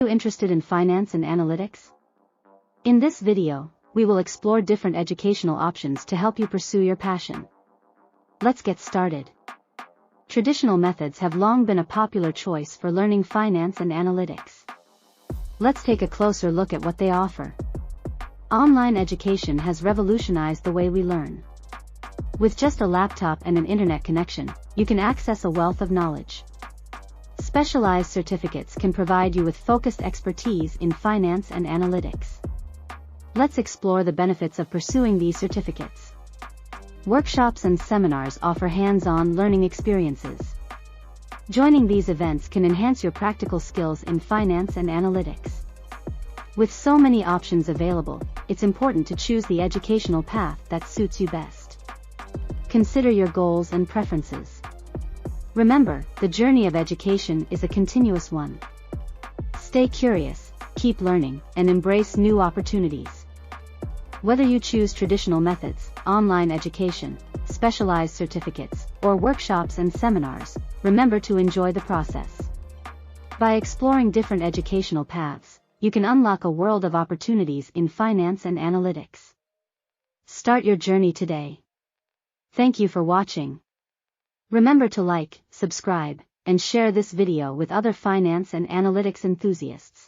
you interested in finance and analytics? In this video, we will explore different educational options to help you pursue your passion. Let's get started. Traditional methods have long been a popular choice for learning finance and analytics. Let's take a closer look at what they offer. Online education has revolutionized the way we learn. With just a laptop and an internet connection, you can access a wealth of knowledge. Specialized certificates can provide you with focused expertise in finance and analytics. Let's explore the benefits of pursuing these certificates. Workshops and seminars offer hands-on learning experiences. Joining these events can enhance your practical skills in finance and analytics. With so many options available, it's important to choose the educational path that suits you best. Consider your goals and preferences. Remember, the journey of education is a continuous one. Stay curious, keep learning, and embrace new opportunities. Whether you choose traditional methods, online education, specialized certificates, or workshops and seminars, remember to enjoy the process. By exploring different educational paths, you can unlock a world of opportunities in finance and analytics. Start your journey today. Thank you for watching. Remember to like, subscribe, and share this video with other finance and analytics enthusiasts.